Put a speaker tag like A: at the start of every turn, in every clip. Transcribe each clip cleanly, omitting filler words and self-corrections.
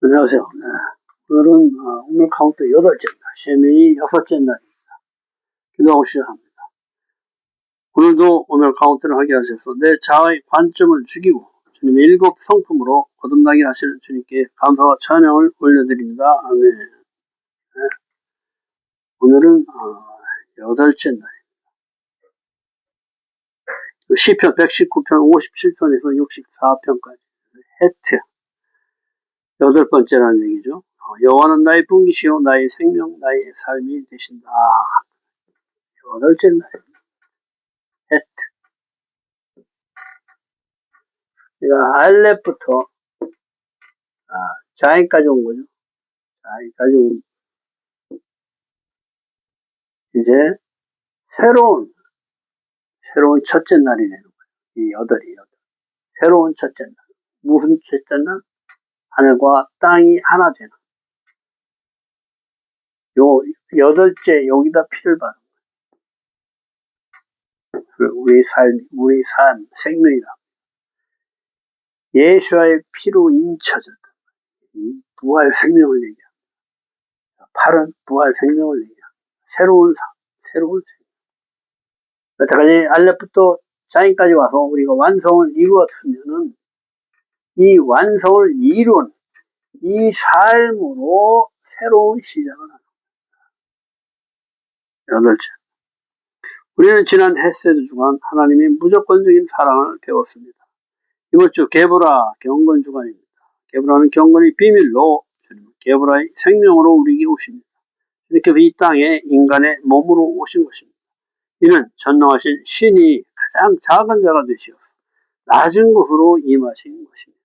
A: 안녕하세요. 네. 오늘은 오늘 카운트 8째 날, 셰민이 6째 날입니다. 기도하고 시작합니다. 오늘도 오늘 카운트를 하게 하셔서 내 자아의 관점을 죽이고 주님의 7 성품으로 거듭나게 하시는 주님께 감사와 찬양을 올려드립니다. 아멘. 네. 오늘은 8째 날입니다. 시편 119편 57편에서 64편까지 해트 8번째라는 얘기죠. 여호와는 나의 분기시요 나의 생명 나의 삶이 되신다. 8째 날입니다. 해트. 제가 알렙부터 자인까지 온 거죠. 자인까지 온 이제 새로운 첫째 날이 되는 거예요. 이 8이. 새로운 첫째 날. 무슨 첫째 날? 하늘과 땅이 하나 되는. 요 8째 여기다 피를 받는 거예요. 우리 삶, 생명이다. 예수와의 피로 인쳐졌다. 부활 생명을 얘기합니다. 8은 부활 생명을 얘기합니다. 새로운 생명. 여태까지 알렙부터 자인까지 와서 우리가 완성을 이루었으면은 이 완성을 이룬 이 삶으로 새로운 시작을 하는 거예요. 8째. 우리는 지난 헤세드 주간 하나님의 무조건적인 사랑을 배웠습니다. 이번 주 게브라 경건 주간입니다. 게브라는 경건의 비밀로 주님은 게브라의 생명으로 우리에게 오십니다. 주님께서 이 땅에 인간의 몸으로 오신 것입니다. 이는 전능하신 신이 가장 작은 자가 되시어서 낮은 곳으로 임하신 것입니다.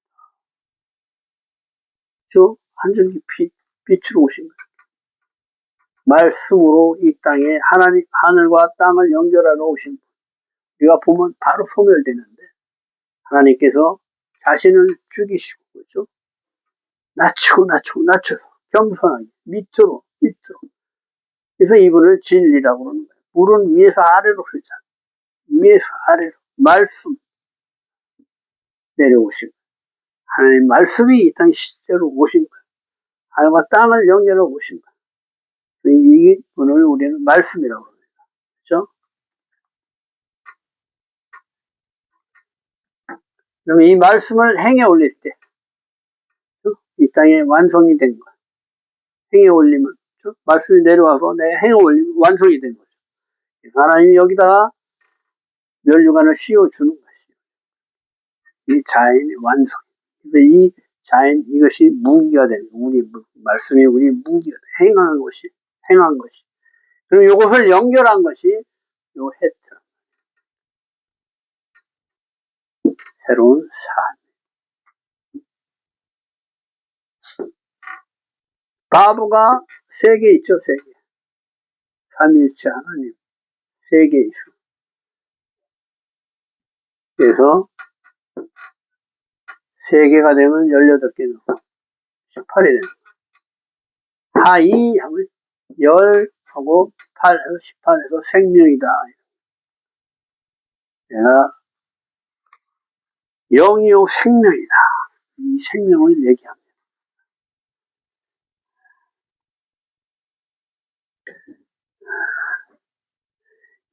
A: 저 한 줄기 빛으로 오신 거예요. 말씀으로 이 땅에 하늘과 땅을 연결하러 오신 분. 우리가 보면 바로 소멸되는데 하나님께서 자신을 죽이시고 그렇죠? 낮춰서 겸손하게 밑으로. 그래서 이분을 진리라고 그러는 거예요. 물은 위에서 아래로 흐르잖아요. 위에서 아래로 말씀 내려오신 거예요. 하나님 말씀이 이 땅에 실제로 오신 거예요. 하늘과 땅을 연결하러 오신 거예요. 이게 오늘 우리는 말씀이라고 합니다. 그렇죠? 그럼 이 말씀을 행해 올릴 때, 이 땅에 완성이 된 거예요. 행해 올리면, 말씀이 내려와서 내가 행해 올리면 완성이 된 거죠. 하나님이 여기다가 멸류관을 씌워주는 것이에요. 이 자연의 완성. 그래서 이 자연, 이것이 무기가 되는 거예요. 말씀이 우리 무기가 돼요. 행한 것이. 그리고 이것을 연결한 것이 요 해트. 새로운 삶. 바보가 3개 있죠, 3개. 삼위일체 하나님. 3개 있어. 그래서 3개가 되면 18개 넣고 18이 되는 거예요. 하이 하면 10하고 8해서 18해서 생명이다. 내가 영이요 생명이다. 이 생명을 얘기합니다.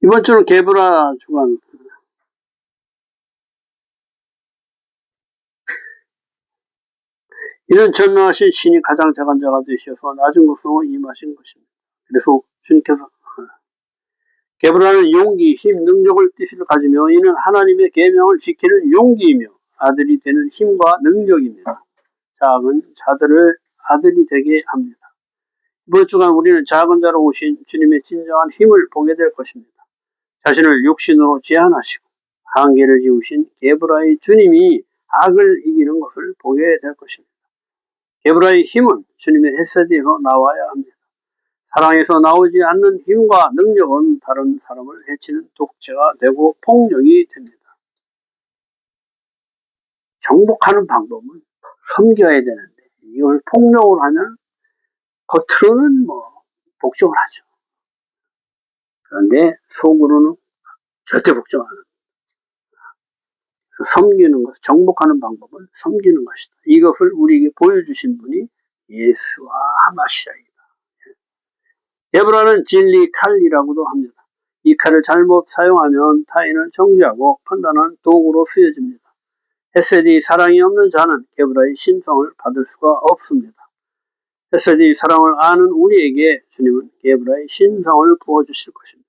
A: 이번 주는 게브라 주간. 이는 전능하신 신이 가장 작은 자가 되셔서 낮은 곳으로 임하신 것입니다. 그래서 주님께서 게브라는 용기, 힘, 능력을 뜻을 가지며 이는 하나님의 계명을 지키는 용기이며 아들이 되는 힘과 능력입니다. 작은 자들을 아들이 되게 합니다. 이번 주간 우리는 작은 자로 오신 주님의 진정한 힘을 보게 될 것입니다. 자신을 육신으로 제한하시고 한계를 지우신 게브라의 주님이 악을 이기는 것을 보게 될 것입니다. 게브라의 힘은 주님의 헤세드에서 나와야 합니다. 사랑에서 나오지 않는 힘과 능력은 다른 사람을 해치는 독재가 되고 폭력이 됩니다. 정복하는 방법은 섬겨야 되는데 이걸 폭력을 하면 겉으로는 복종을 하죠. 그런데 속으로는 절대 복종 안 합니다. 섬기는 것, 정복하는 방법은 섬기는 것이다. 이것을 우리에게 보여주신 분이 예수와 하마시아이다. 게브라는 진리 칼이라고도 합니다. 이 칼을 잘못 사용하면 타인을 정죄하고 판단하는 도구로 쓰여집니다. 헤세디 사랑이 없는 자는 게브라의 신성을 받을 수가 없습니다. 헤세디 사랑을 아는 우리에게 주님은 게브라의 신성을 부어주실 것입니다.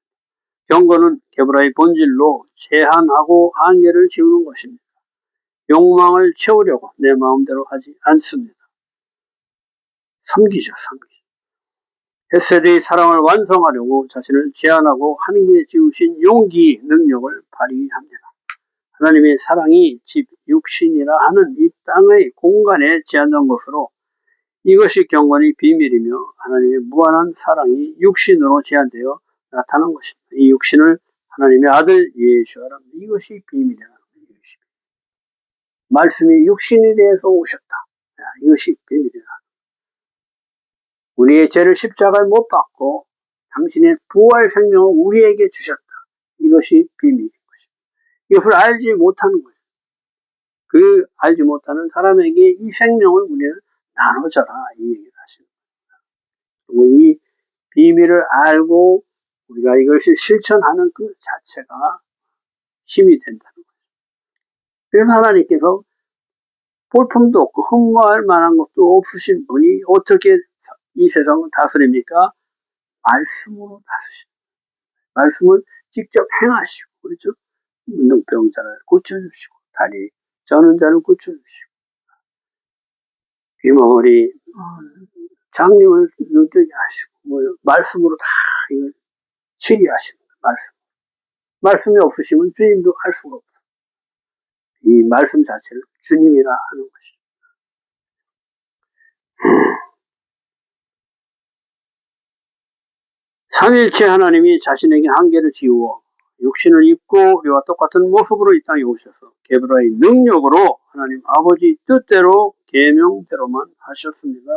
A: 경건은 게브라의 본질로 제한하고 한계를 지우는 것입니다. 욕망을 채우려고 내 마음대로 하지 않습니다. 섬기죠. 헤세드의 사랑을 완성하려고 자신을 제한하고 한계 지우신 용기, 능력을 발휘합니다. 하나님의 사랑이 집 육신이라 하는 이 땅의 공간에 제한된 것으로 이것이 경건의 비밀이며 하나님의 무한한 사랑이 육신으로 제한되어 나타난 것입니다. 이 육신을 하나님의 아들 예수라 이것이 비밀이라는 거예요. 말씀이 육신에 대해서 오셨다. 이것이 비밀이다. 우리의 죄를 십자가에 못 박고 당신의 부활 생명을 우리에게 주셨다. 이것이 비밀인 것입니다. 이것을 알지 못하는 거죠. 그 알지 못하는 사람에게 이 생명을 우리는 나눠줘라. 이 얘기를 하십니다. 그리고 이 비밀을 알고 우리가 이것을 실천하는 그 자체가 힘이 된다는 거죠. 그래서 하나님께서 볼품도 없고 흠모할 만한 것도 없으신 분이 어떻게 이 세상을 다스립니까? 말씀으로 다스립니다. 말씀을 직접 행하시고, 그렇죠? 문둥병자를 고쳐주시고, 다리 저는 자를 고쳐주시고, 귀머거리 장님을 눈뜨게 하시고, 말씀으로 다 이걸 치리하시는 거예요. 말씀이 없으시면 주님도 할 수가 없어요. 이 말씀 자체를 주님이라 하는 것이죠. 삼일체 하나님이 자신에게 한계를 지우어 육신을 입고 우리와 똑같은 모습으로 이 땅에 오셔서 게브라의 능력으로 하나님 아버지 뜻대로 계명대로만 하셨습니다.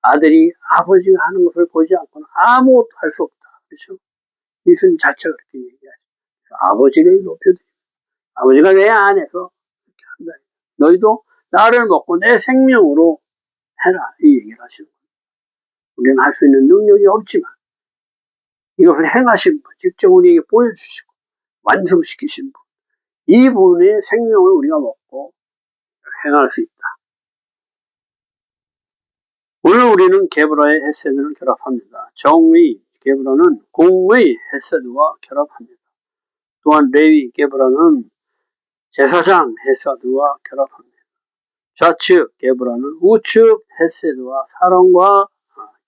A: 아들이 아버지가 하는 것을 보지 않고는 아무것도 할 수 없다. 그렇죠? 예수님 자체가 그렇게 얘기하죠. 아버지를 높여드립니다. 아버지가 내 안에서 이렇게 한다. 너희도 나를 먹고 내 생명으로 해라. 이 얘기를 하시는 거예요. 우리는 할 수 있는 능력이 없지만 이것을 행하신 분, 직접 우리에게 보여주시고 완성시키신 분, 이분의 생명을 우리가 먹고 행할 수 있다. 오늘 우리는 게브라의 헤세드를 결합합니다. 정의 게브라는 공의 헤세드와 결합합니다. 또한 레위 게브라는 제사장 헤세드와 결합합니다. 좌측 게브라는 우측 헤세드와 사랑과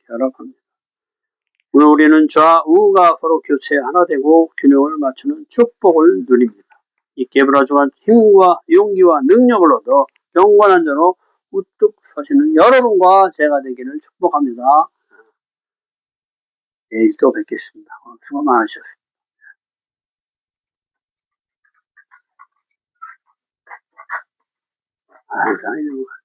A: 결합합니다. 오늘 우리는 좌우가 서로 교체 하나 되고 균형을 맞추는 축복을 누립니다. 이 게브라 주간 힘과 용기와 능력을 얻어 경건한 자로 우뚝 서시는 여러분과 제가 되기를 축복합니다. 내일 또 뵙겠습니다. 수고 많으셨습니다. 아이고.